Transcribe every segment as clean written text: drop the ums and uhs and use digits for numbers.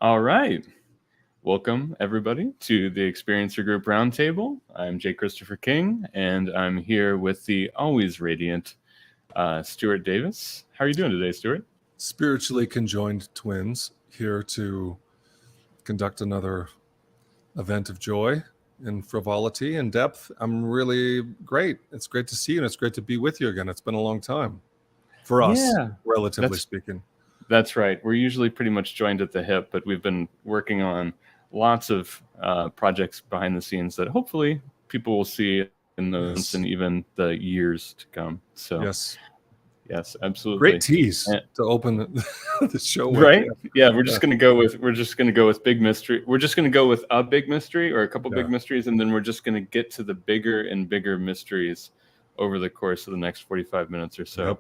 All right. Welcome, everybody, to the Experiencer Group Roundtable. I'm J. Christopher King, and I'm here with the always radiant Stuart Davis. How are you doing today, Stuart? Spiritually conjoined twins here to conduct another event of joy and frivolity and depth. I'm really great. It's great to see you, and it's great to be with you again. It's been a long time for us, relatively speaking. That's right. We're usually pretty much joined at the hip, but we've been working on lots of projects behind the scenes that hopefully people will see in the months and even the years to come. So, yes, absolutely. Great tease to open the show with. Right? Yeah, we're just gonna go with big mystery. We're just gonna go with a big mystery or a couple big mysteries, and then we're just gonna get to the bigger and bigger mysteries over the course of the next 45 minutes or so.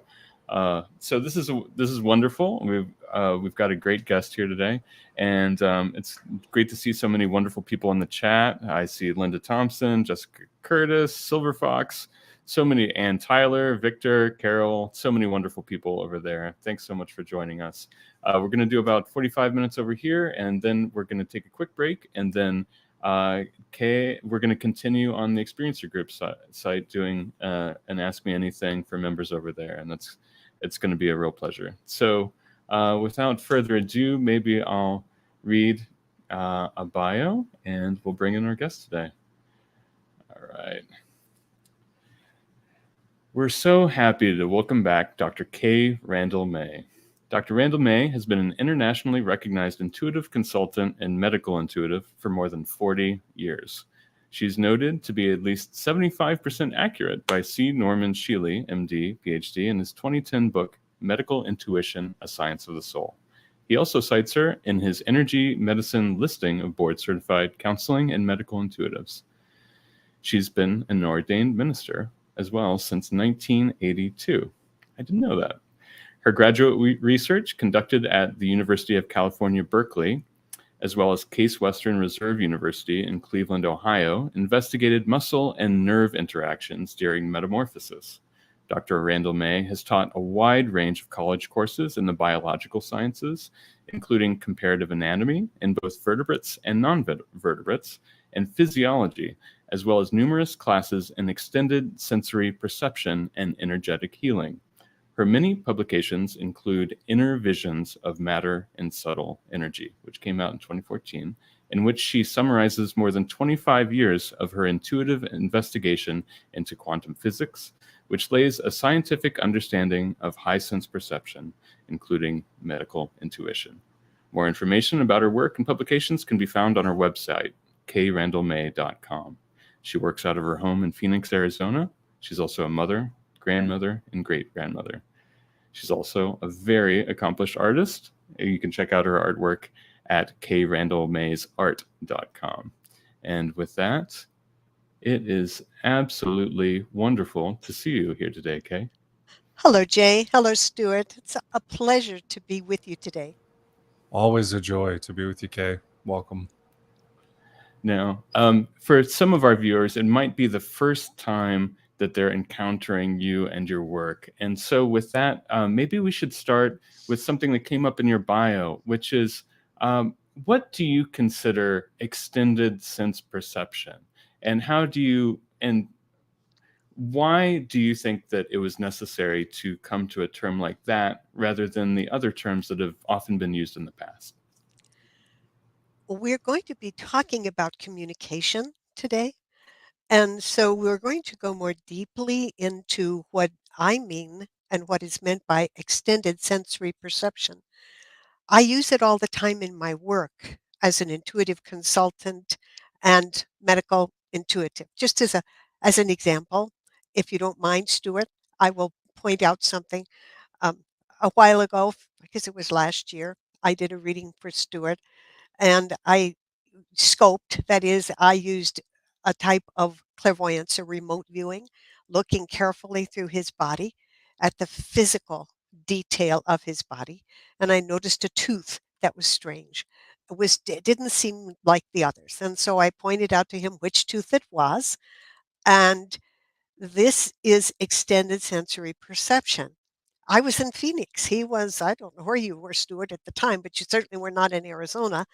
So this is wonderful. We've got a great guest here today, and it's great to see so many wonderful people in the chat. I see Linda Thompson, Jessica Curtis, Silver Fox, so many, Ann Tyler, Victor, Carol, so many wonderful people over there. Thanks so much for joining us. We're going to do about 45 minutes over here, and then we're going to take a quick break, and then Cay, we're going to continue on the Experiencer Group site doing an Ask Me Anything for members over there, and it's going to be a real pleasure. So without further ado, maybe I'll read a bio, and we'll bring in our guest today. All right. We're so happy to welcome back Dr. Cay Randall-May. Dr. Randall-May has been an internationally recognized intuitive consultant and medical intuitive for more than 40 years. She's noted to be at least 75% accurate by C. Norman Shealy, MD, PhD, in his 2010 book, Medical Intuition, A Science of the Soul. He also cites her in his energy medicine listing of board-certified counseling and medical intuitives. She's been an ordained minister as well since 1982. I didn't know that. Her graduate research conducted at the University of California, Berkeley, as well as Case Western Reserve University in Cleveland, Ohio, investigated muscle and nerve interactions during metamorphosis. Dr. Randall-May has taught a wide range of college courses in the biological sciences, including comparative anatomy in both vertebrates and non-vertebrates, and physiology, as well as numerous classes in extended sensory perception and energetic healing. Her many publications include Inner Visions of Matter and Subtle Energy, which came out in 2014, in which she summarizes more than 25 years of her intuitive investigation into quantum physics, which lays a scientific understanding of high sense perception, including medical intuition. More information about her work and publications can be found on her website, cayrandallmay.com. She works out of her home in Phoenix, Arizona. She's also a mother, grandmother, and great-grandmother. She's also a very accomplished artist. You can check out her artwork at cayrandallmaysart.com. And with that, it is absolutely wonderful to see you here today, Cay. Hello, Jay. Hello, Stuart. It's a pleasure to be with you today. Always a joy to be with you, Cay. Welcome. Now, for some of our viewers, it might be the first time that they're encountering you and your work. And so with that, maybe we should start with something that came up in your bio, which is, what do you consider extended sense perception? And why do you think that it was necessary to come to a term like that rather than the other terms that have often been used in the past? We're going to be talking about communication today. And so we're going to go more deeply into what I mean and what is meant by extended sensory perception. I use it all the time in my work as an intuitive consultant and medical intuitive. Just as an example, if you don't mind, Stuart, I will point out something. A while ago, because it was last year, I did a reading for Stuart, and I scoped, that is, I used a type of clairvoyance or remote viewing, looking carefully through his body at the physical detail of his body, and I noticed a tooth that was strange. It didn't seem like the others, and so I pointed out to him which tooth it was, and this is extended sensory perception. I was in Phoenix. He was, I don't know where you were, Stuart, at the time, but you certainly were not in Arizona.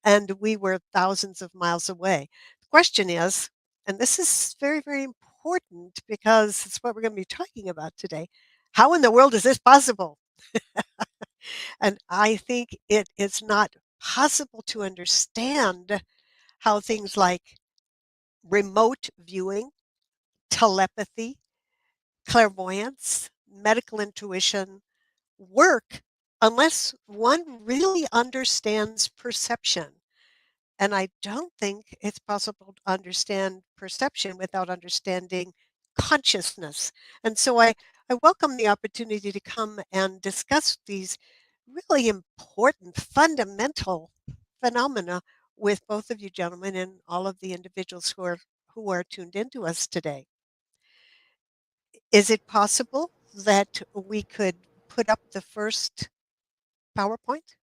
And we were thousands of miles away. The question is, and this is very, very important because it's what we're going to be talking about today. How in the world is this possible? And I think it is not possible to understand how things like remote viewing, telepathy, clairvoyance, medical intuition work unless one really understands perception. And I don't think it's possible to understand perception without understanding consciousness. And so I welcome the opportunity to come and discuss these really important, fundamental phenomena with both of you gentlemen and all of the individuals who are tuned into us today. Is it possible that we could put up the first PowerPoint?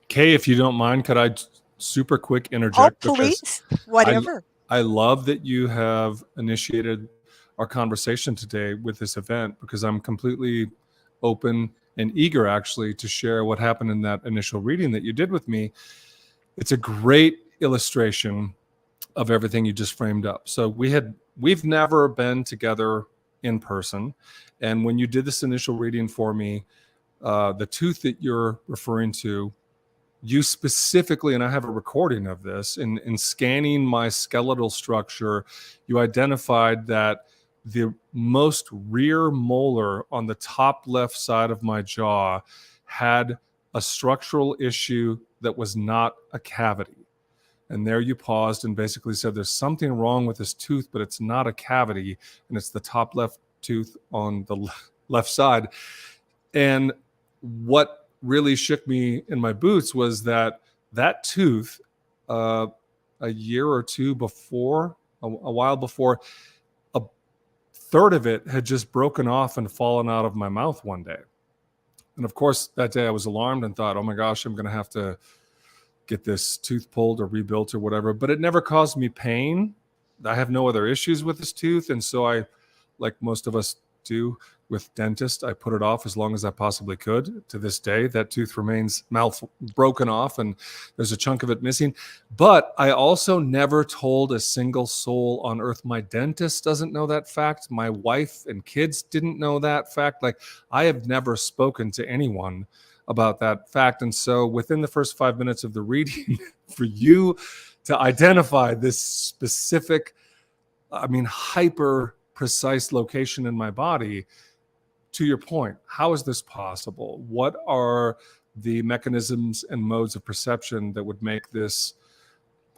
Cay, if you don't mind, could I super quick Oh, interject? Because please, I, whatever. I love that you have initiated our conversation today with this event, because I'm completely open and eager actually to share what happened in that initial reading that you did with me. It's a great illustration of everything you just framed up. So we've never been together in person, and when you did this initial reading for me, the tooth that you're referring to, you specifically, and I have a recording of this, in scanning my skeletal structure, you identified that the most rear molar on the top left side of my jaw had a structural issue that was not a cavity. And there you paused and basically said, there's something wrong with this tooth, but it's not a cavity, and it's the top left tooth on the left side. And what really shook me in my boots was that tooth, uh, a year or two before, a while before, a third of it had just broken off and fallen out of my mouth one day. And of course, that day I was alarmed and thought, oh my gosh, I'm going to have to get this tooth pulled or rebuilt or whatever. But it never caused me pain. I have no other issues with this tooth. And so I, like most of us do with dentists, I put it off as long as I possibly could. To this day, that tooth remains mouth broken off and there's a chunk of it missing. But I also never told a single soul on earth. My dentist doesn't know that fact. My wife and kids didn't know that fact. Like, I have never spoken to anyone about that fact. And so within the first 5 minutes of the reading, for you to identify this specific, hyper precise location in my body, to your point, how is this possible? What are the mechanisms and modes of perception that would make this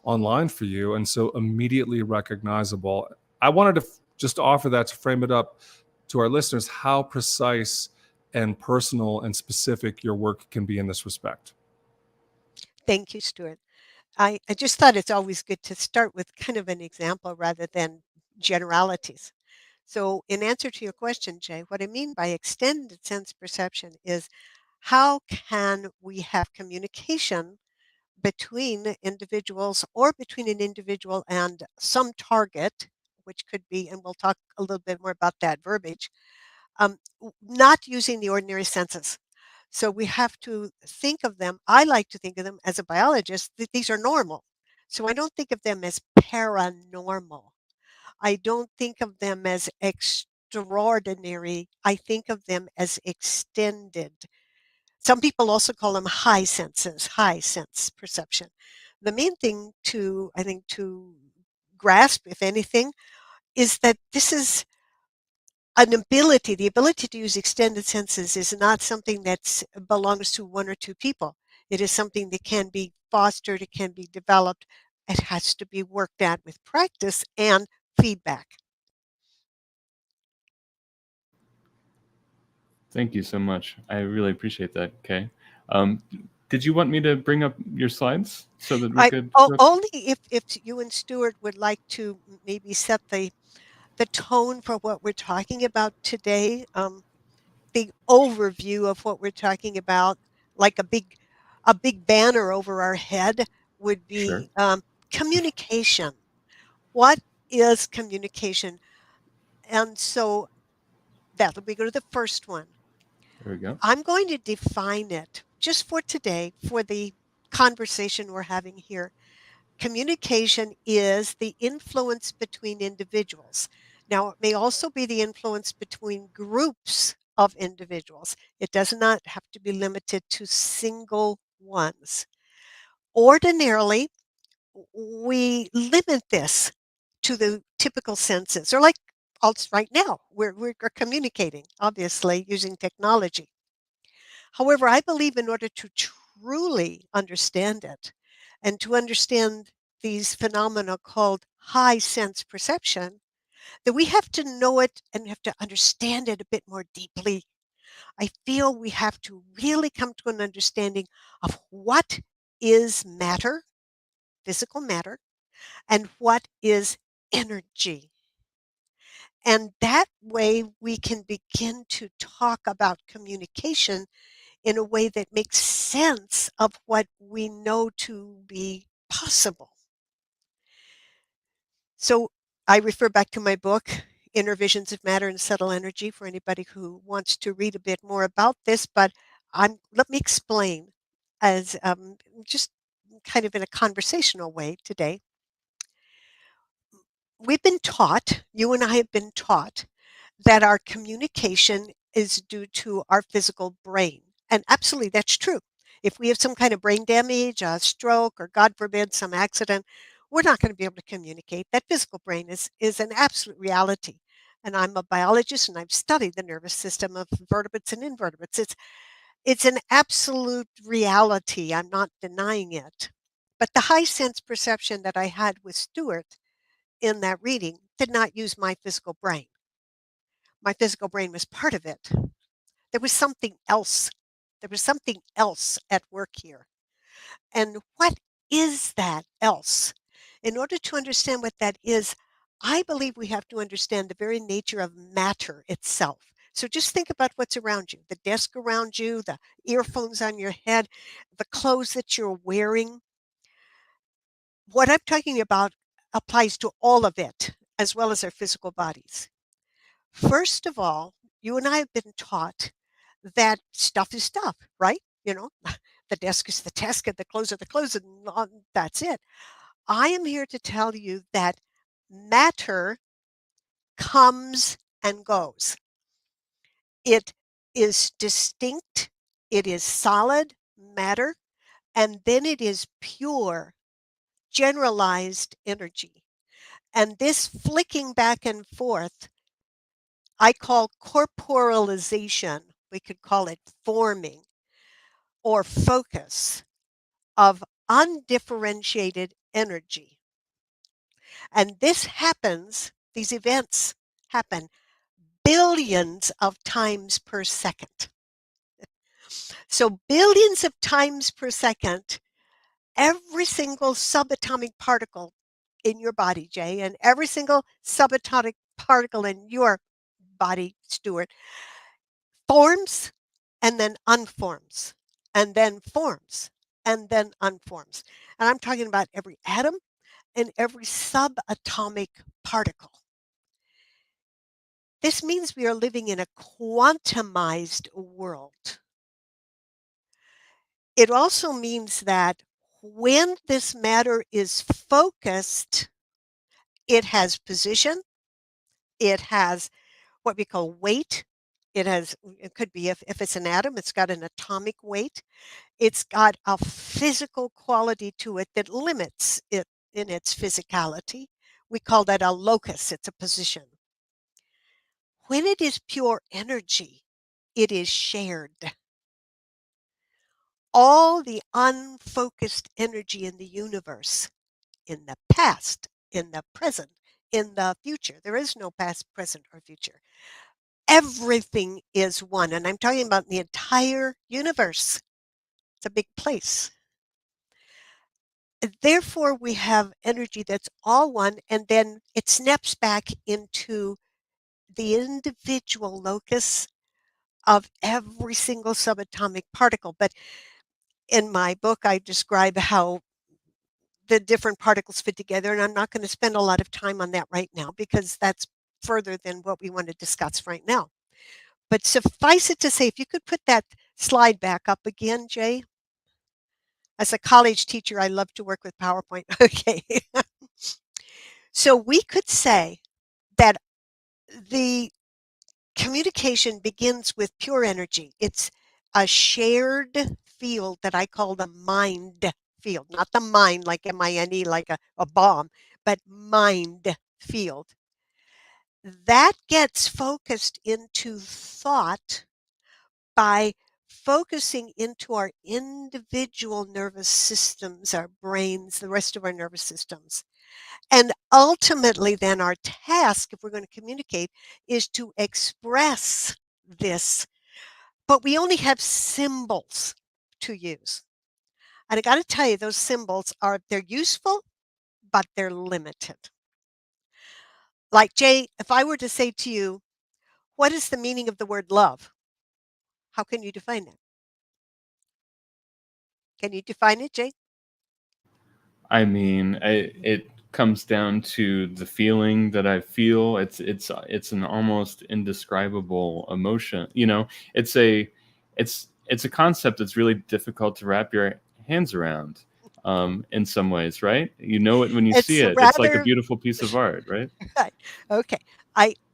online for you and so immediately recognizable? I wanted to just offer that to frame it up to our listeners, how precise and personal and specific your work can be in this respect. Thank you, Stuart. I just thought it's always good to start with kind of an example rather than generalities. So, in answer to your question, Jay, what I mean by extended sense perception is how can we have communication between individuals or between an individual and some target, which could be, and we'll talk a little bit more about that verbiage, not using the ordinary senses. So we have to think of them. I like to think of them as a biologist that these are normal. So I don't think of them as paranormal. I don't think of them as extraordinary. I think of them as extended. Some people also call them high senses, high sense perception. The main thing to, I think, to grasp, if anything, is that this is an ability. The ability to use extended senses is not something that belongs to one or two people. It is something that can be fostered, it can be developed. It has to be worked at with practice and feedback. Thank you so much. I really appreciate that, Kay. Um, did you want me to bring up your slides so that we could? Only if you and Stuart would like to maybe set the tone for what we're talking about today. The overview of what we're talking about, like a big banner over our head, would Sure. be communication. What is communication? And so that we go to the first one. There we go. I'm going to define it just for today, for the conversation we're having here. Communication is the influence between individuals. Now, it may also be the influence between groups of individuals. It does not have to be limited to single ones. Ordinarily, we limit this to the typical senses, or like right now, we're communicating, obviously, using technology. However, I believe in order to truly understand it and to understand these phenomena called high sense perception, that we have to know it and we have to understand it a bit more deeply. I feel we have to really come to an understanding of what is matter, physical matter, and what is energy. And that way we can begin to talk about communication in a way that makes sense of what we know to be possible. So I refer back to my book, Inner Visions of Matter and Subtle Energy, for anybody who wants to read a bit more about this. But let me explain as just kind of in a conversational way today. We've been taught, you and I have been taught, that our communication is due to our physical brain. And absolutely, that's true. If we have some kind of brain damage, a stroke, or God forbid, some accident, we're not going to be able to communicate. That physical brain is an absolute reality. And I'm a biologist and I've studied the nervous system of vertebrates and invertebrates. It's an absolute reality. I'm not denying it. But the high sense perception that I had with Stuart in that reading did not use my physical brain. My physical brain was part of it. There was something else. There was something else at work here. And what is that else? In order to understand what that is, I believe we have to understand the very nature of matter itself. So just think about what's around you, the desk around you, the earphones on your head, the clothes that you're wearing. What I'm talking about applies to all of it, as well as our physical bodies. First of all, you and I have been taught that stuff is stuff, right? The desk is the desk and the clothes are the clothes, and that's it. I am here to tell you that matter comes and goes. It is distinct, it is solid matter, and then it is pure, generalized energy. And this flicking back and forth, I call corporalization. We could call it forming or focus of undifferentiated energy. And this happens, these events happen billions of times per second. So, billions of times per second, every single subatomic particle in your body, Jay, and every single subatomic particle in your body, Stuart, forms and then unforms and then forms and then unforms. And I'm talking about every atom and every subatomic particle. This means we are living in a quantumized world. It also means that when this matter is focused, it has position, it has what we call weight. It could be, if it's an atom, it's got an atomic weight. It's got a physical quality to it that limits it in its physicality. We call that a locus, it's a position. When it is pure energy, it is shared. All the unfocused energy in the universe, in the past, in the present, in the future. There is no past, present, or future. Everything is one. And I'm talking about the entire universe. It's a big place. Therefore, we have energy that's all one, and then it snaps back into the individual locus of every single subatomic particle. But in my book, I describe how the different particles fit together, and I'm not going to spend a lot of time on that right now because that's further than what we want to discuss right now. But suffice it to say, if you could put that slide back up again, Jay. As a college teacher, I love to work with PowerPoint. Okay. So we could say that the communication begins with pure energy. It's a shared field that I call the mind field, not the mind like MINE, like a bomb, but mind field. That gets focused into thought by focusing into our individual nervous systems, our brains, the rest of our nervous systems. And ultimately, then our task, if we're going to communicate, is to express this. But we only have symbols to use. And I got to tell you, those symbols they're useful, but they're limited. Like, Jay, if I were to say to you, what is the meaning of the word love? How can you define it? Can you define it, Jay? I mean, it comes down to the feeling that I feel. It's an almost indescribable emotion. You know, it's a concept that's really difficult to wrap your hands around. In some ways, right? You know it when you see It's it. It's like a rather beautiful piece of art, right? right. Okay.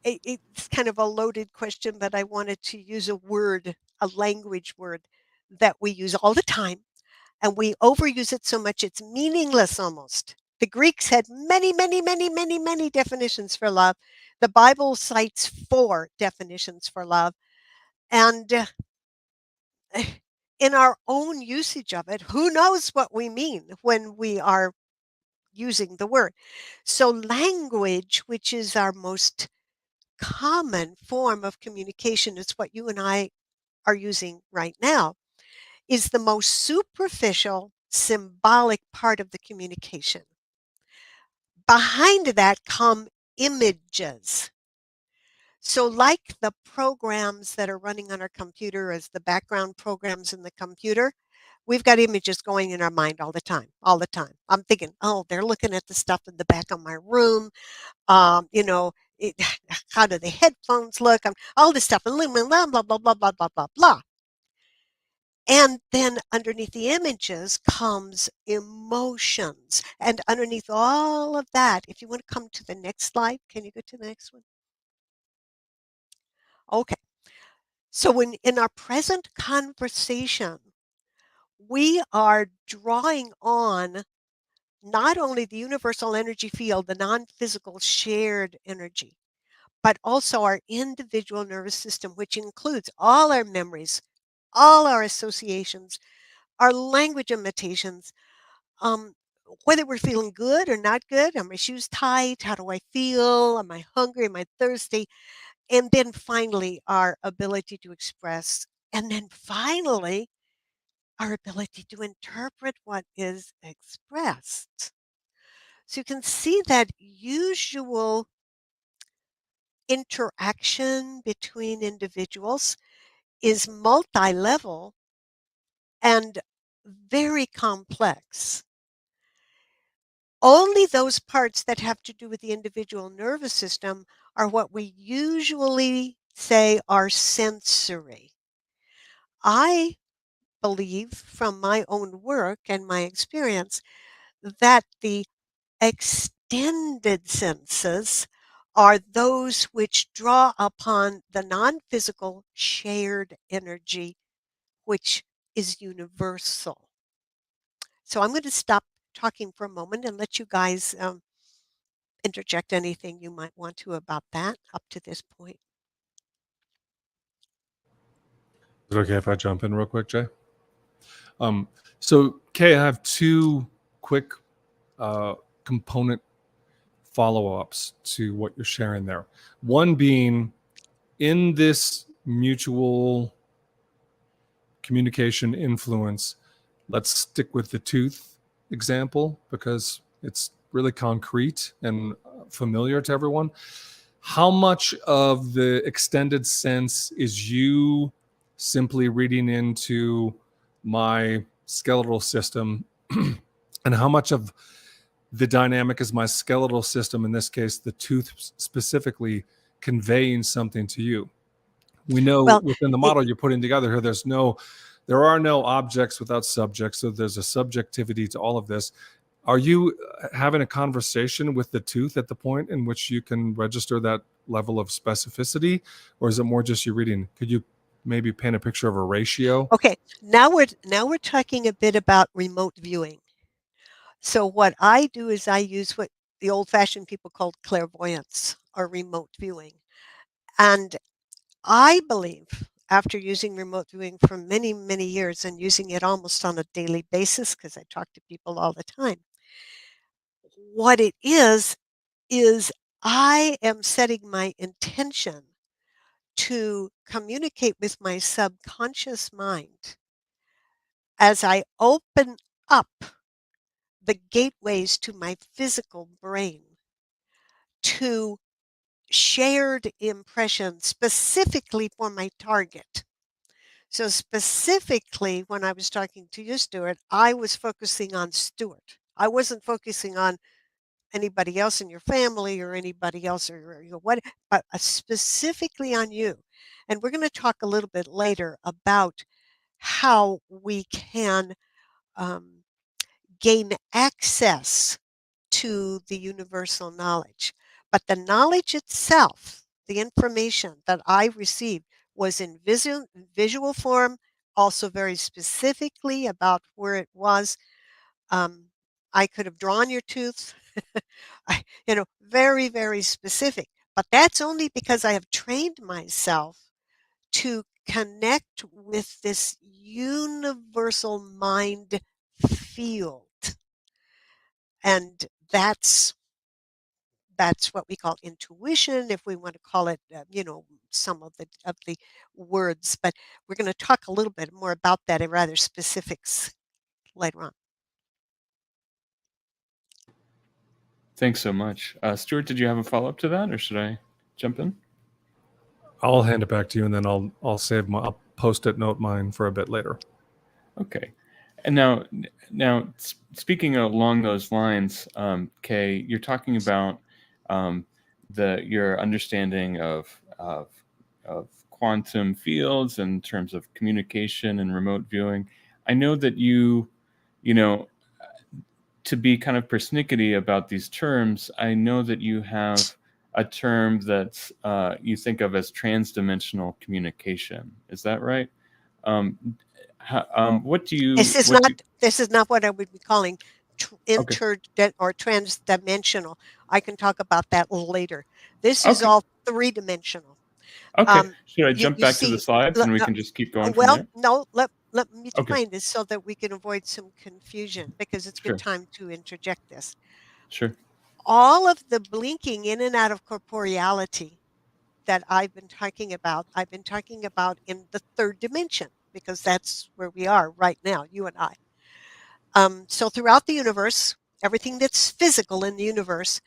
It's kind of a loaded question, but I wanted to use a word, a language word that we use all the time, and we overuse it so much it's meaningless almost. The Greeks had many, many, many, many, many definitions for love. The Bible cites 4 definitions for love, and in our own usage of it, who knows what we mean when we are using the word. So language, which is our most common form of communication, is what you and I are using right now, is the most superficial, symbolic part of the communication. Behind that come images. So, like the programs that are running on our computer as the background programs in the computer, we've got images going in our mind all the time, all the time. I'm thinking, oh, they're looking at the stuff in the back of my room. You know, it, how do the headphones look? All this stuff, and blah, blah, blah, blah, blah, blah, blah, blah. And then underneath the images comes emotions. And underneath all of that, if you want to come to the next slide, can you go to the next one? Okay. So when in our present conversation, we are drawing on not only the universal energy field, the non-physical shared energy, but also our individual nervous system, which includes all our memories, all our associations, our language imitations, whether we're feeling good or not good. Are my shoes tight? How do I feel? Am I hungry? Am I thirsty? And then finally, our ability to express. And then finally, our ability to interpret what is expressed. So you can see that usual interaction between individuals is multi-level and very complex. Only those parts that have to do with the individual nervous system are what we usually say are sensory. I believe from my own work and my experience that the extended senses are those which draw upon the non-physical shared energy, which is universal. So I'm going to stop talking for a moment and let you guys interject anything you might want to about that up to this point. Is it okay if I jump in real quick, Jay? So, Kay, I have 2 quick component follow-ups to what you're sharing there. One being, in this mutual communication influence, let's stick with the tooth example because it's really concrete and familiar to everyone. How much of the extended sense is you simply reading into my skeletal system, and how much of the dynamic is my skeletal system, in this case, the tooth specifically, conveying something to you? We know Well, within the model you're putting together here, there are no objects without subjects. So there's a subjectivity to all of this. Are you having a conversation with the tooth at the point in which you can register that level of specificity, or is it more just you reading? Could you maybe paint a picture of a ratio? okay, now we're talking a bit about remote viewing. So what I do is I use what the old-fashioned people called clairvoyance or remote viewing. And I believe after using remote viewing for many, many years and using it almost on a daily basis, because I talk to people all the time, what it is I am setting my intention to communicate with my subconscious mind as I open up the gateways to my physical brain to shared impressions specifically for my target. So specifically, when I was talking to you, Stuart, I was focusing on Stuart. I wasn't focusing on anybody else in your family or anybody else or what, but specifically on you. And we're going to talk a little bit later about how we can um, gain access to the universal knowledge. But the knowledge itself, the information that I received, was in visual form, also very specifically about where it was. I could have drawn your tooth, very, very specific. But that's only because I have trained myself to connect with this universal mind field. And that's what we call intuition, if we want to call it, some of the words. But we're going to talk a little bit more about that in rather specifics later on. Thanks so much. Stuart, did you have a follow-up to that, or should I jump in? I'll hand it back to you, and then I'll I'll post-it note mine for a bit later. Okay. And now speaking along those lines, Cay, you're talking about your understanding of quantum fields in terms of communication and remote viewing. I know that you know, to be kind of persnickety about these terms, I know that you have a term that you think of as transdimensional communication. Is that right? What do you? This is not what I would be calling Okay. or transdimensional. I can talk about that later. This is Okay. all three-dimensional. Okay. Should I jump You back to the see, slides and we can just keep going from well, there? no, let me Okay. define this so that we can avoid some confusion, because it's a good time to interject this. Sure. All of the blinking in and out of corporeality that I've been talking about in the third dimension, because that's where we are right now, you and I. So throughout the universe, everything that's physical in the universe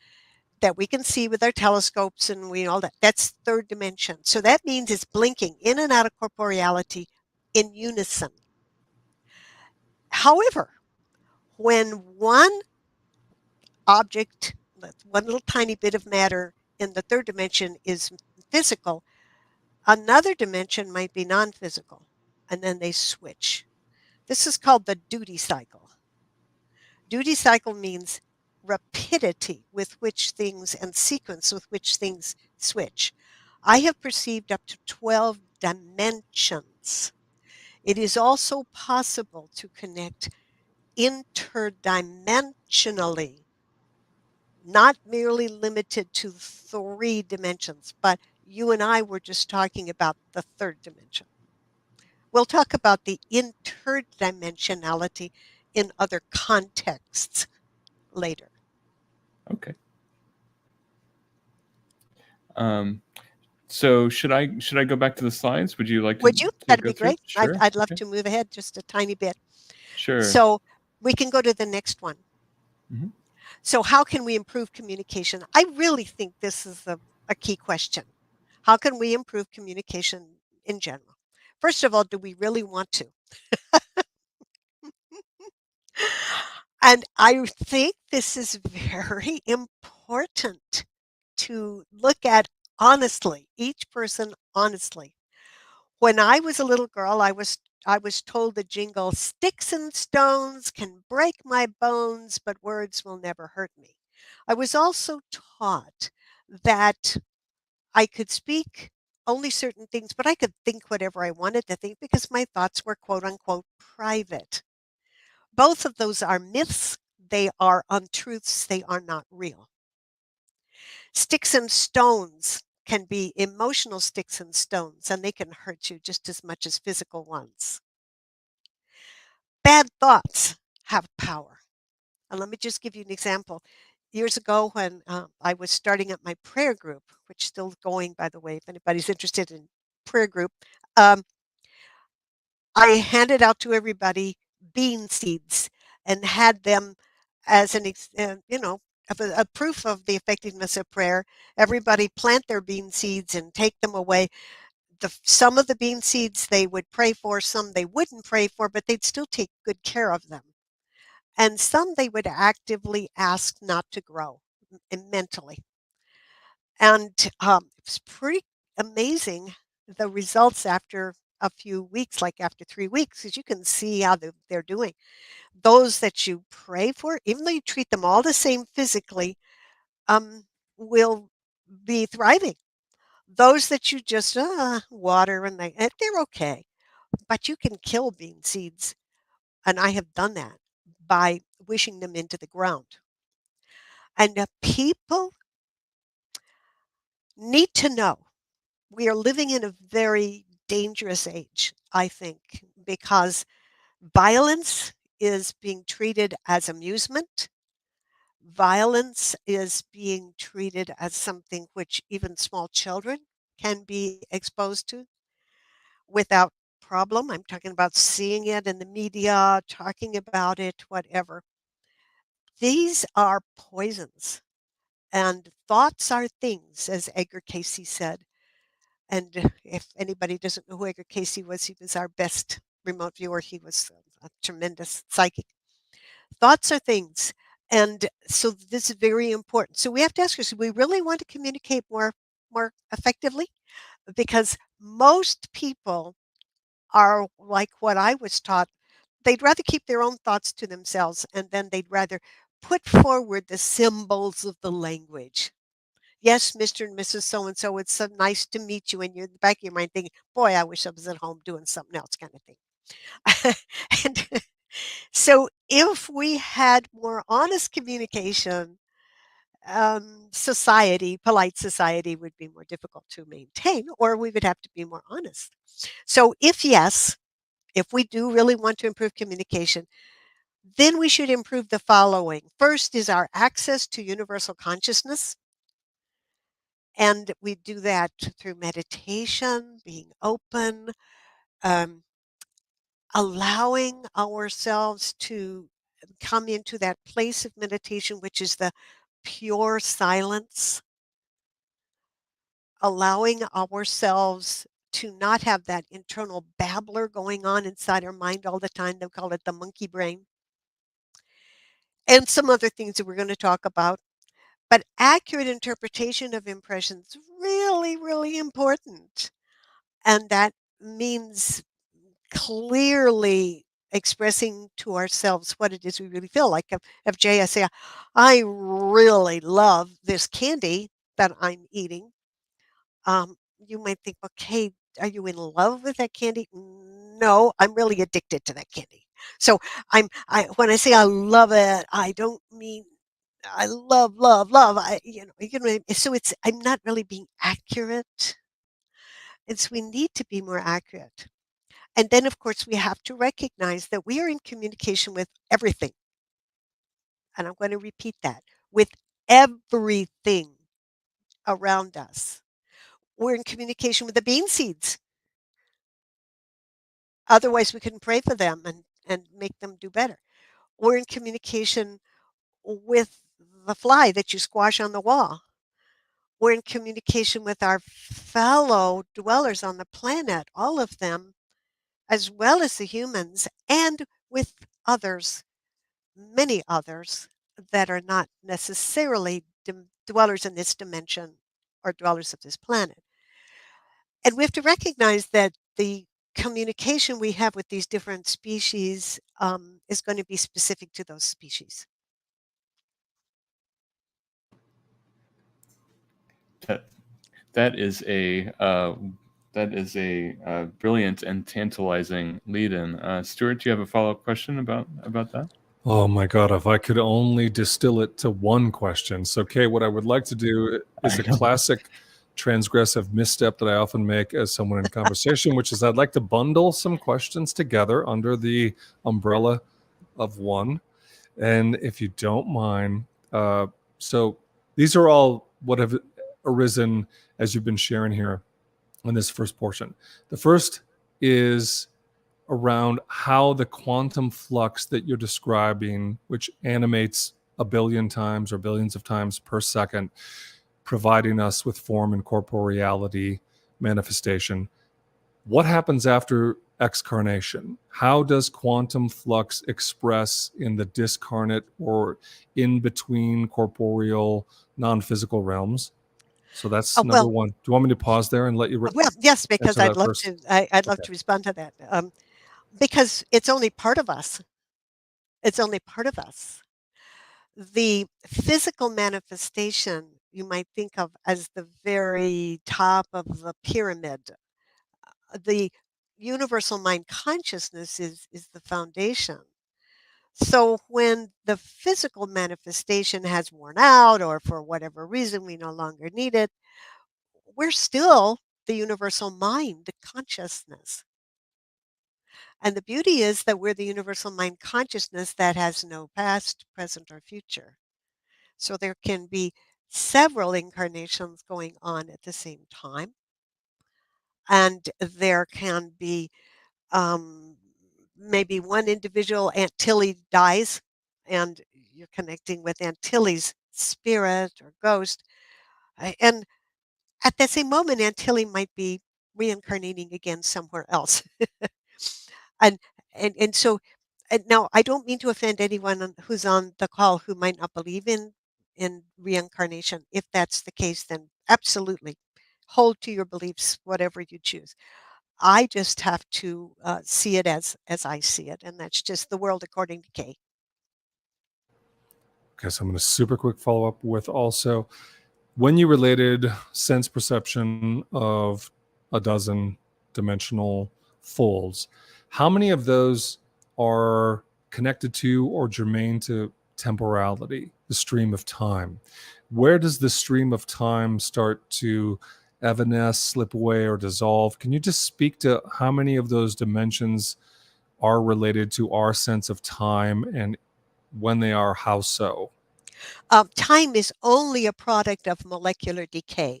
that we can see with our telescopes and all that, that's third dimension. So that means it's blinking in and out of corporeality in unison. However, when one object, one little tiny bit of matter in the third dimension is physical, another dimension might be non-physical, and then they switch. This is called the duty cycle. Duty cycle means rapidity with which things and sequence with which things switch. I have perceived up to 12 dimensions. It is also possible to connect interdimensionally, not merely limited to 3 dimensions, but you and I were just talking about the third dimension. We'll talk about the interdimensionality in other contexts later. Okay. So should I go back to the slides? Would you like to? Would you? That'd go be through? great. Sure. I'd love Okay. to move ahead just a tiny bit. Sure. So we can go to the next one. Mhm. So how can we improve communication? I really think this is a key question. How can we improve communication in general? First of all, do we really want to? And I think this is very important to look at honestly, each person honestly. When I was a little girl, I was told the jingle, "Sticks and stones can break my bones, but words will never hurt me." I was also taught that I could speak only certain things, but I could think whatever I wanted to think because my thoughts were quote unquote private. Both of those are myths. They are untruths. They are not real. Sticks and stones can be emotional sticks and stones, and they can hurt you just as much as physical ones. Bad thoughts have power. And let me just give you an example. Years ago, when I was starting up my prayer group, which is still going, by the way, if anybody's interested in prayer group, um, I handed out to everybody bean seeds and had them as a proof of the effectiveness of prayer. Everybody plant their bean seeds and take them away. Some of the bean seeds they would pray for, some they wouldn't pray for, but they'd still take good care of them. And some they would actively ask not to grow mentally. And it was pretty amazing the results after a few weeks, like after 3 weeks, because you can see how they're doing. Those that you pray for, even though you treat them all the same physically, will be thriving. Those that you just water and they're okay, but you can kill bean seeds, and I have done that by wishing them into the ground. And people need to know we are living in a very dangerous age, I think, because violence is being treated as amusement. Violence is being treated as something which even small children can be exposed to without problem. I'm talking about seeing it in the media, talking about it, whatever. These are poisons, and thoughts are things, as Edgar Cayce said. And if anybody doesn't know who Edgar Cayce was, he was our best remote viewer. He was a tremendous psychic. Thoughts are things. And so this is very important. So we have to ask ourselves, do we really want to communicate more effectively? Because most people are like what I was taught. They'd rather keep their own thoughts to themselves, and then they'd rather put forward the symbols of the language. Yes, Mr. and Mrs. So and so, it's so nice to meet you. And you're in the back of your mind thinking, boy, I wish I was at home doing something else, kind of thing. And so, if we had more honest communication, polite society would be more difficult to maintain, or we would have to be more honest. So, if yes, if we do really want to improve communication, then we should improve the following. First is our access to universal consciousness. And we do that through meditation, being open, um, allowing ourselves to come into that place of meditation, which is the pure silence, allowing ourselves to not have that internal babbler going on inside our mind all the time. They call it the monkey brain, and some other things that we're going to talk about. But accurate interpretation of impressions really, really important. And that means clearly expressing to ourselves what it is we really feel like. If Jay, I say, I really love this candy that I'm eating, you might think, okay, are you in love with that candy? No, I'm really addicted to that candy. So when I say I love it, I don't mean I love, love, love. So I'm not really being accurate. And so we need to be more accurate. And then, of course, we have to recognize that we are in communication with everything. And I'm going to repeat that, with everything around us. We're in communication with the bean seeds. Otherwise, we couldn't pray for them and make them do better. We're in communication with the fly that you squash on the wall. We're in communication with our fellow dwellers on the planet, all of them, as well as the humans, and with others, many others that are not necessarily dwellers in this dimension or dwellers of this planet. And we have to recognize that the communication we have with these different species is going to be specific to those species. That is a brilliant and tantalizing lead-in. Stuart, do you have a follow-up question about that? Oh my God, if I could only distill it to one question. So, Cay, what I would like to do is a classic transgressive misstep that I often make as someone in conversation, which is I'd like to bundle some questions together under the umbrella of one. And if you don't mind, so these are all what have arisen as you've been sharing here in this first portion. The first is around how the quantum flux that you're describing, which animates a billion times or billions of times per second, providing us with form and corporeality manifestation. What happens after excarnation? How does quantum flux express in the discarnate or in between corporeal, non-physical realms? So that's number Well, one. Do you want me to pause there and let you well, yes, because answer I'd that love first? to. I'd love Okay. to respond to that because it's only part of us. It's only part of us. The physical manifestation you might think of as the very top of the pyramid. The universal mind consciousness is the foundation. So when the physical manifestation has worn out, or for whatever reason we no longer need it, we're still the universal mind, the consciousness. And the beauty is that we're the universal mind consciousness that has no past, present, or future. So there can be several incarnations going on at the same time. And there can be maybe one individual, Aunt Tilly dies, and you're connecting with Aunt Tilly's spirit or ghost. And at that same moment, Aunt Tilly might be reincarnating again somewhere else. and and so and now I don't mean to offend anyone who's on the call who might not believe in reincarnation. If that's the case, then absolutely hold to your beliefs, whatever you choose. I just have to see it as I see it, and that's just the world according to Cay. Okay, so I'm going to super quick follow up with also when you related sense perception of a dozen dimensional folds, how many of those are connected to or germane to temporality, the stream of time? Where does the stream of time start to evanesce, slip away, or dissolve? Can you just speak to how many of those dimensions are related to our sense of time, and when they are, how so? Time is only a product of molecular decay.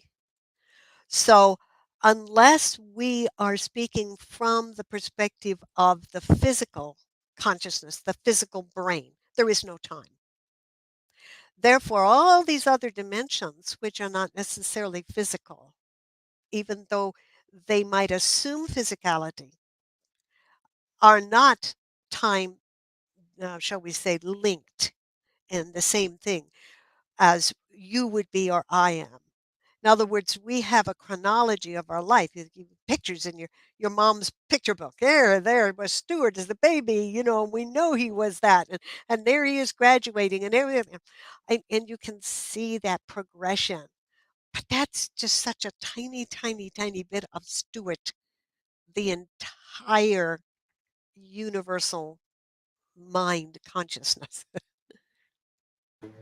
So, unless we are speaking from the perspective of the physical consciousness, the physical brain, there is no time. Therefore, all these other dimensions, which are not necessarily physical, even though they might assume physicality, are not time, shall we say, linked in the same thing as you would be or I am. In other words, we have a chronology of our life. Pictures in your mom's picture book. There was Stuart as the baby. We know he was that, and there he is graduating, and everything, and you can see that progression. But that's just such a tiny, tiny, tiny bit of Stuart. The entire universal mind consciousness.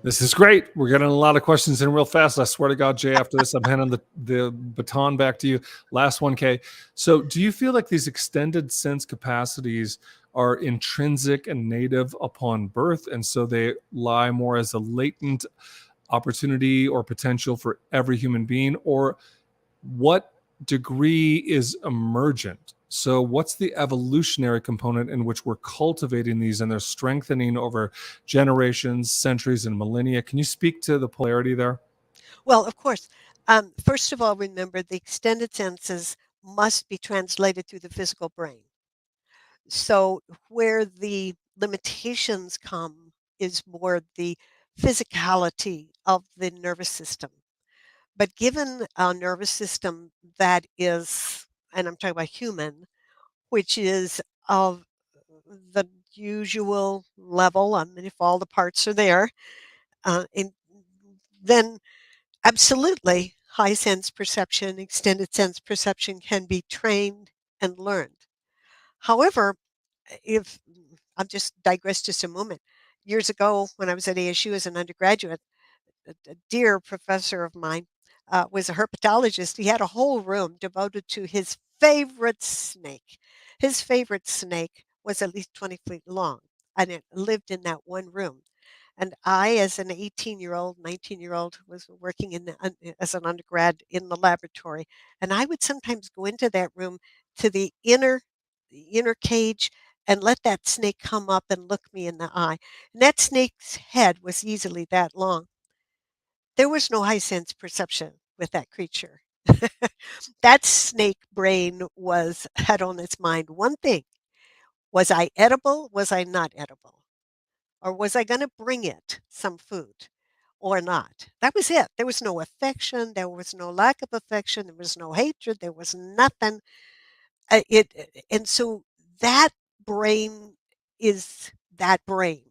This is great. We're getting a lot of questions in real fast. I swear to God, Jay, after this, I'm handing the baton back to you. Last one, Cay. So do you feel like these extended sense capacities are intrinsic and native upon birth, and so they lie more as a latent opportunity or potential for every human being? Or what degree is emergent? So, what's the evolutionary component in which we're cultivating these and they're strengthening over generations, centuries, and millennia? Can you speak to the polarity there? Well, of course. First of all, remember the extended senses must be translated through the physical brain. So, where the limitations come is more the physicality of the nervous system. But given a nervous system that is and I'm talking about human, which is of the usual level. I mean, if all the parts are there, then absolutely high sense perception, extended sense perception can be trained and learned. However, if I'll just digress just a moment. Years ago, when I was at ASU as an undergraduate, a dear professor of mine was a herpetologist. He had a whole room devoted to his favorite snake. His favorite snake was at least 20 feet long, and it lived in that one room. And I, as an 18-year-old, 19-year-old, was working as an undergrad in the laboratory. And I would sometimes go into that room to the inner cage and let that snake come up and look me in the eye. And that snake's head was easily that long. There was no high sense perception with that creature. That snake brain had on its mind one thing. Was I edible? Was I not edible? Or was I going to bring it some food or not? That was it. There was no affection. There was no lack of affection. There was no hatred. There was nothing. And so that brain is that brain.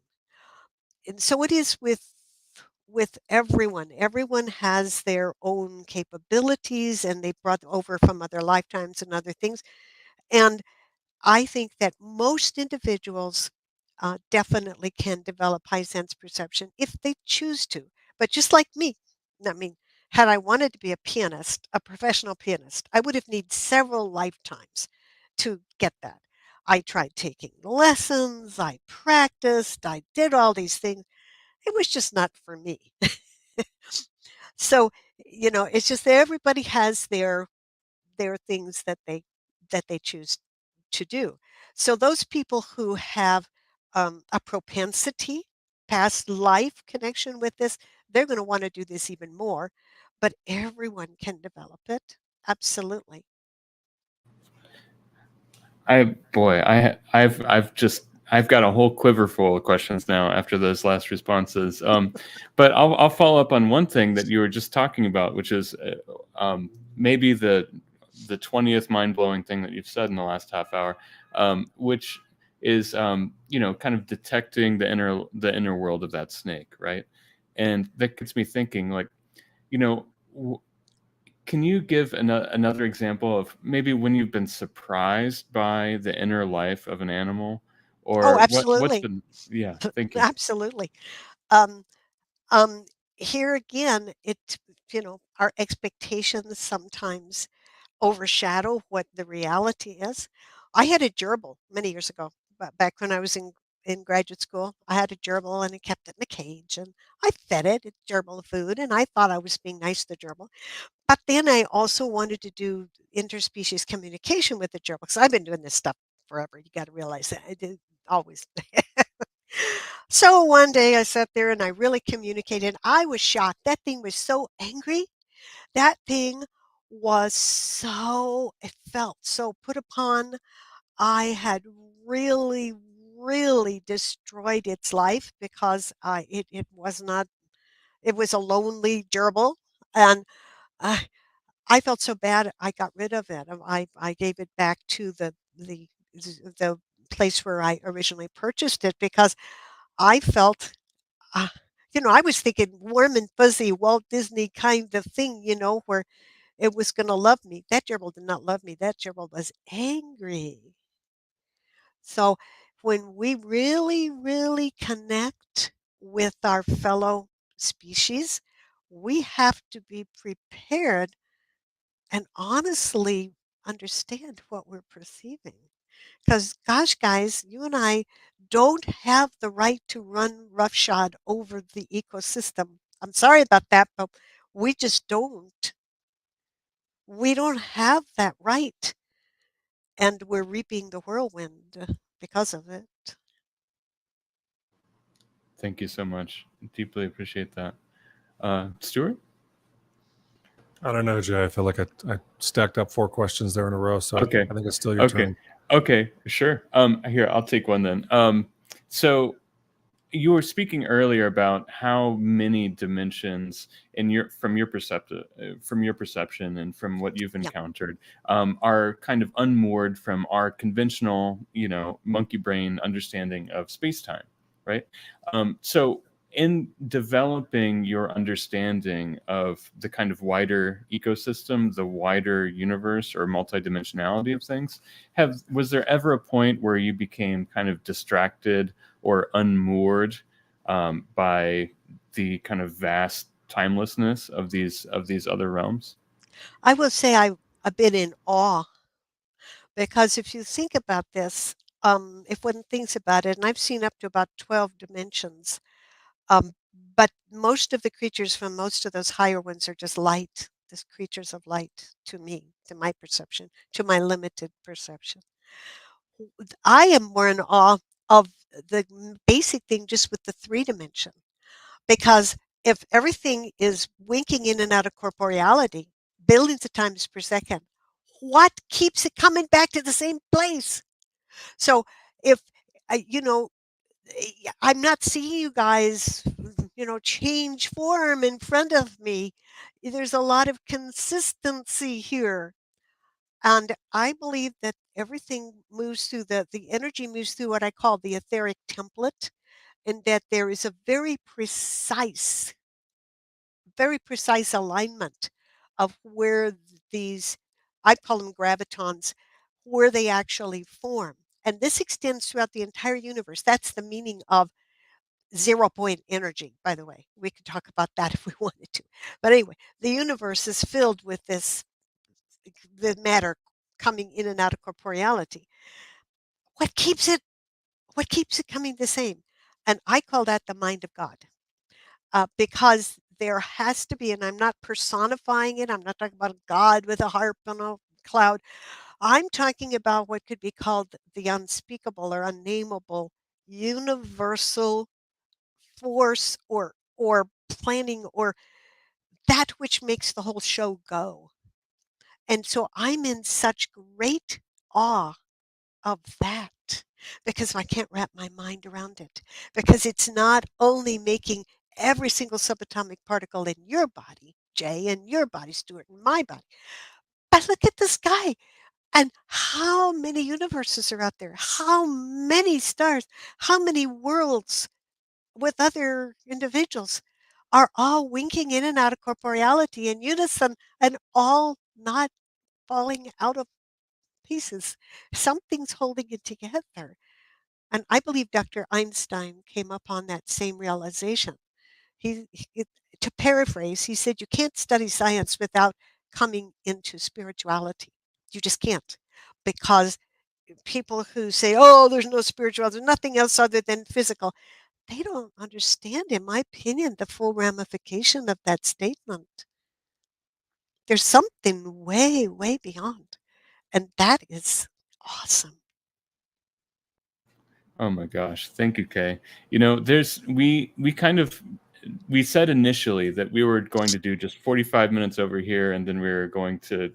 And so it is with everyone. Everyone has their own capabilities, and they brought over from other lifetimes and other things. And I think that most individuals definitely can develop high sense perception if they choose to. But just like me, I mean, had I wanted to be a pianist, a professional pianist, I would have needed several lifetimes to get that. I tried taking lessons, I practiced, I did all these things. It was just not for me. So, it's just that everybody has their things that they choose to do. So those people who have a propensity, past life connection with this, they're going to want to do this even more. But everyone can develop it. Absolutely. I've got a whole quiver full of questions now after those last responses. But I'll follow up on one thing that you were just talking about, which is maybe the 20th mind-blowing thing that you've said in the last half hour, which is kind of detecting the inner world of that snake, right? And that gets me thinking, like, can you give another example of maybe when you've been surprised by the inner life of an animal, Oh, or what's absolutely. been? Yeah, thank you. Absolutely. Um, um, Here again, our expectations sometimes overshadow what the reality is. I had a gerbil many years ago, back when I was in graduate school. I had a gerbil and I kept it in a cage and I fed it gerbil food and I thought I was being nice to the gerbil. But then I also wanted to do interspecies communication with the gerbil because I've been doing this stuff forever. You got to realize that I did always. So one day I sat there and I really communicated. I was shocked. That thing was so angry. That thing it felt so put upon. I had really, really destroyed its life because it was not, it was a lonely gerbil. And uh, I felt so bad. I got rid of it. I gave it back to the place where I originally purchased it because I felt, uh, I was thinking warm and fuzzy Walt Disney kind of thing, where it was going to love me. That gerbil did not love me. That gerbil was angry. So when we really, really connect with our fellow species, we have to be prepared and honestly understand what we're perceiving. Because, gosh, guys, you and I don't have the right to run roughshod over the ecosystem. I'm sorry about that, but we just don't. We don't have that right. And we're reaping the whirlwind because of it. Thank you so much. Deeply appreciate that. Stuart? I don't know, Jay. I feel like I stacked up 4 questions there in a row, so Okay. I think it's still your Okay. turn. Okay. Sure. Here, I'll take one then. So you were speaking earlier about how many dimensions in your from your perception and from what you've Yeah. encountered are kind of unmoored from our conventional, monkey brain understanding of space time, right? So in developing your understanding of the kind of wider ecosystem, the wider universe or multidimensionality of things, was there ever a point where you became kind of distracted or unmoored by the kind of vast timelessness of these other realms? I will say I'm a bit in awe because if you think about this, if one thinks about it, and I've seen up to about 12 dimensions, um, but most of the creatures from most of those higher ones are just light, just creatures of light to me, to my perception, to my limited perception. I am more in awe of the basic thing just with the 3 dimension, because if everything is winking in and out of corporeality, billions of times per second, what keeps it coming back to the same place? So if I'm not seeing you guys, change form in front of me. There's a lot of consistency here. And I believe that everything moves through the energy moves through what I call the etheric template, and that there is a very precise alignment of where these, I call them gravitons, where they actually form. And this extends throughout the entire universe. That's the meaning of 0 point energy, by the way. We could talk about that if we wanted to. But anyway, the universe is filled with the matter coming in and out of corporeality. What keeps it what keeps it coming the same? And I call that the mind of God. Because there has to be, and I'm not personifying it, I'm not talking about a God with a harp on a cloud. I'm talking about what could be called the unspeakable or unnameable universal force or planning or that which makes the whole show go. And so I'm in such great awe of that because I can't wrap my mind around it. Because it's not only making every single subatomic particle in your body, Jay, and your body, Stuart, and my body, but look at the sky and how many universes are out there, how many stars, how many worlds with other individuals are all winking in and out of corporeality in unison and all not falling out of pieces. Something's holding it together. And I believe Dr. Einstein came upon that same realization. He to paraphrase, he said, you can't study science without coming into spirituality. You just can't. Because people who say, oh, there's no spirituality, there's nothing else other than physical, they don't understand, in my opinion, the full ramification of that statement. There's something way, way beyond. And that is awesome. Oh my gosh, thank you, Kay. There's we kind of we said initially that we were going to do just 45 minutes over here, and then we were going to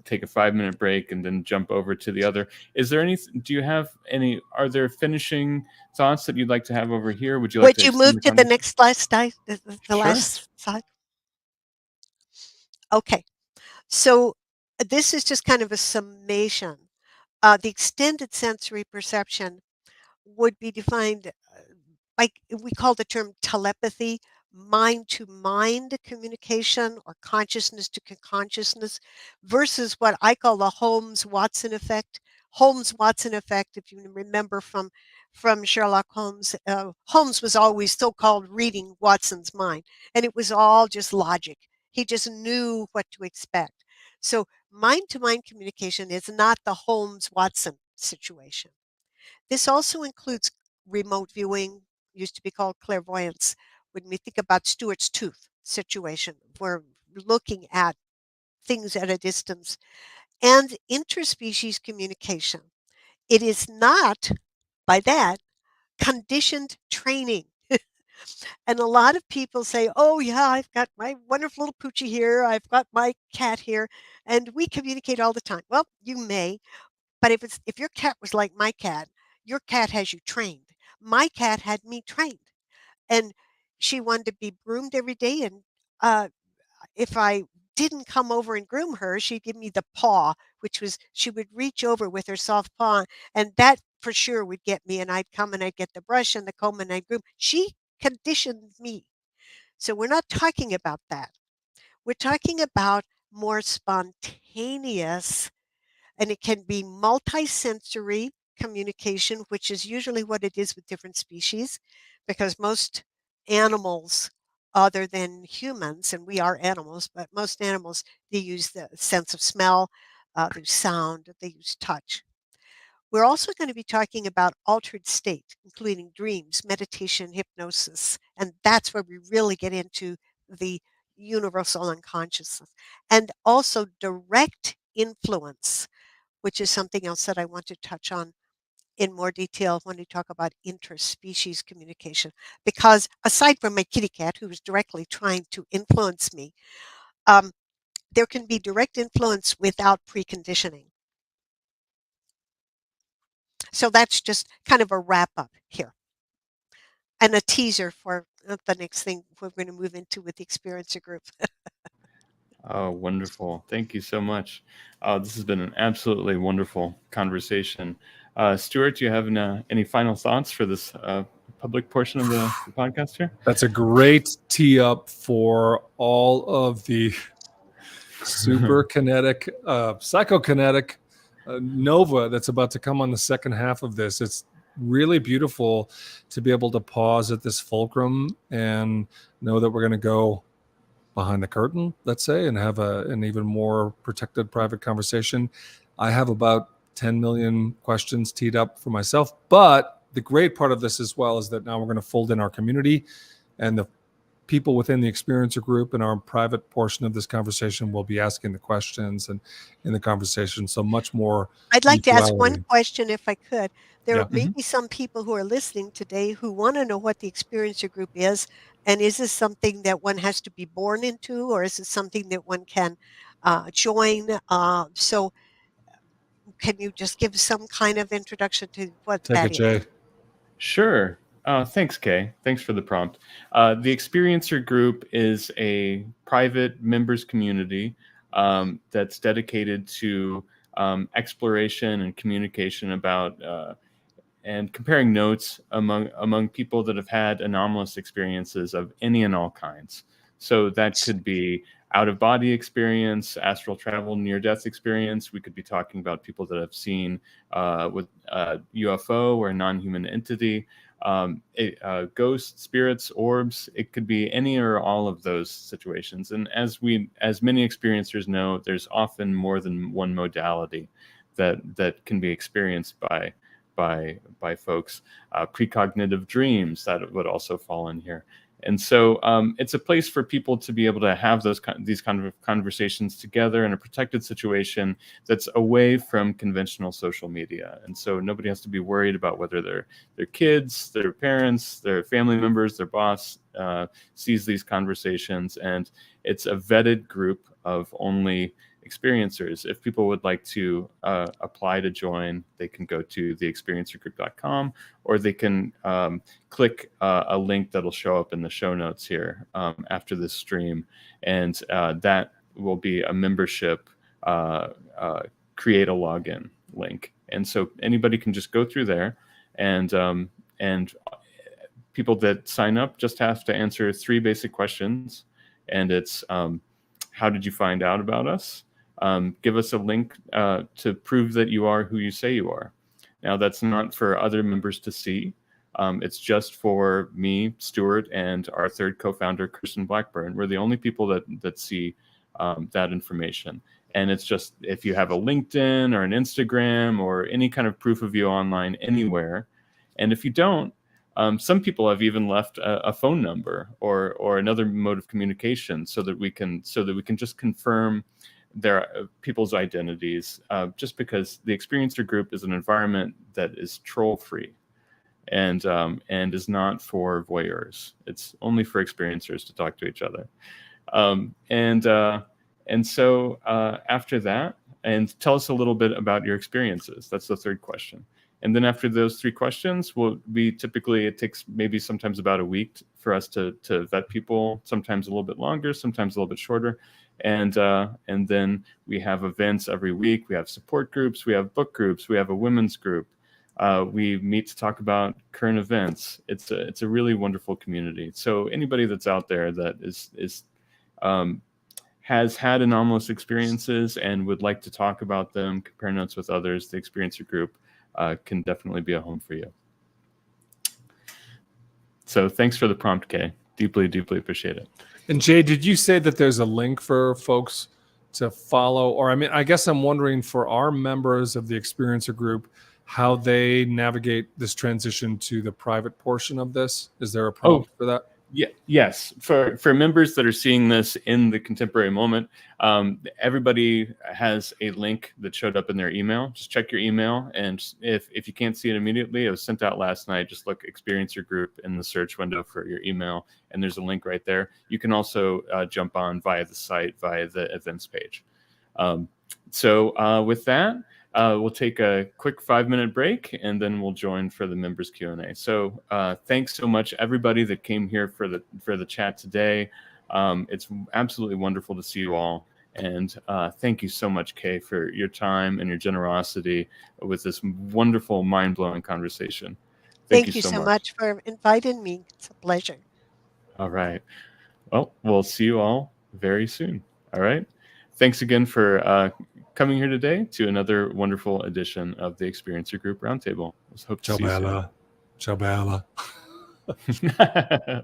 take a 5-minute break, and then jump over to the other. Is there any? Do you have any? Are there finishing thoughts that you'd like to have over here? Would you like Would to you extend move the to the conversation? next slide, the Sure. last slide? Okay. So this is just kind of a summation. The extended sensory perception would be defined like we call the term telepathy, mind to mind communication or consciousness to consciousness versus what I call the Holmes Watson effect. Holmes Watson effect, if you remember from Sherlock Holmes, Holmes was always so called reading Watson's mind, and it was all just logic. He just knew what to expect. So mind to mind communication is not the Holmes Watson situation. This also includes remote viewing, used to be called clairvoyance. When we think about Stuart's tooth situation, we're looking at things at a distance, and interspecies communication. It is not, by that, conditioned training. And a lot of people say, oh, yeah, I've got my wonderful little poochie here. I've got my cat here. And we communicate all the time. Well, you may, but if your cat was like my cat, your cat has you trained. my cat had me trained, and she wanted to be groomed every day. And if I didn't come over and groom her, she'd give me the paw, which was she would reach over with her soft paw, and that for sure would get me. And I'd come and I'd get the brush and the comb and I'd groom. She conditioned me. So we're not talking about that. We're talking about more spontaneous, and it can be multisensory communication, which is usually what it is with different species, because most animals, other than humans, and we are animals, but most animals, they use the sense of smell, they use sound, they use touch. We're also going to be talking about altered state, including dreams, meditation, hypnosis, and that's where we really get into the universal unconsciousness, and also direct influence, which is something else that I want to touch on in more detail when we talk about interspecies communication. Because aside from my kitty cat, who is directly trying to influence me, um, there can be direct influence without preconditioning. So that's just kind of a wrap up here and a teaser for the next thing we're going to move into with the experiencer group. Oh, wonderful. Thank you so much. This has been an absolutely wonderful conversation. Stuart, do you have any final thoughts for this public portion of the podcast here? That's a great tee up for all of the super kinetic, psychokinetic nova that's about to come on the second half of this. It's really beautiful to be able to pause at this fulcrum and know that we're going to go behind the curtain, let's say, and have an even more protected private conversation. I have about 10 million questions teed up for myself, but the great part of this as well is that now we're going to fold in our community, and the people within the experiencer group in our private portion of this conversation will be asking the questions and in the conversation. So much more. I'd like to ask one mutuality. question if I could. There Yeah. may be some people who are listening today who want to know what the experiencer group is. And is this something that one has to be born into, or is it something that one can join? So can you just give some kind of introduction to what Take that it, is? Jay. Sure. Thanks, Kay. Thanks for the prompt. The Experiencer Group is a private members community that's dedicated to exploration and communication about and comparing notes among people that have had anomalous experiences of any and all kinds. So that could be out of body experience, astral travel, near death experience. We could be talking about people that have seen with UFO or non-human entity, ghosts, spirits, orbs. It could be any or all of those situations. And as many experiencers know, there's often more than one modality that can be experienced by folks. Precognitive dreams, that would also fall in here. And so it's a place for people to be able to have these kind of conversations together in a protected situation that's away from conventional social media. And so nobody has to be worried about whether their kids, their parents, their family members, their boss sees these conversations. And it's a vetted group of only experiencers. If people would like to apply to join, they can go to theexperiencergroup.com, or they can click a link that'll show up in the show notes here after this stream, and that will be a membership create a login link. And so anybody can just go through there, and people that sign up just have to answer 3 basic questions, and it's how did you find out about us? Give us a link to prove that you are who you say you are. Now, that's not for other members to see. It's just for me, Stuart, and our third co-founder, Kirsten Blackburn. We're the only people that see that information. And it's just if you have a LinkedIn or an Instagram or any kind of proof of you online anywhere. And if you don't, some people have even left a phone number or another mode of communication so that we can just confirm their people's identities, just because the experiencer group is an environment that is troll free and is not for voyeurs. It's only for experiencers to talk to each other. And so after that, and tell us a little bit about your experiences. That's the third question. And then after those 3 questions, it takes maybe sometimes about a week for us to vet people, sometimes a little bit longer, sometimes a little bit shorter. And then we have events every week. We have support groups, we have book groups, we have a women's group. We meet to talk about current events. It's a really wonderful community. So anybody that's out there that has had anomalous experiences and would like to talk about them, compare notes with others, the Experiencer group can definitely be a home for you. So thanks for the prompt, Cay. Deeply, deeply appreciate it. And Jay, did you say that there's a link for folks to follow? Or I guess I'm wondering for our members of the Experiencer group, how they navigate this transition to the private portion of this. Is there a prompt for that? Yeah, yes. For members that are seeing this in the contemporary moment, everybody has a link that showed up in their email. Just check your email, and if you can't see it immediately, it was sent out last night. Just look Experiencer group in the search window for your email, and there's a link right there. You can also jump on via the site, via the events page. So with that, we'll take a quick 5-minute break, and then we'll join for the members Q&A. So thanks so much, everybody that came here for the chat today. It's absolutely wonderful to see you all. And thank you so much, Cay, for your time and your generosity with this wonderful, mind-blowing conversation. Thank you so much for inviting me. It's a pleasure. All right. Well, we'll see you all very soon. All right. Thanks again for coming here today to another wonderful edition of the Experiencer Group Roundtable. Let's hope to see you soon. Ciao, Bella. Ciao, Bella.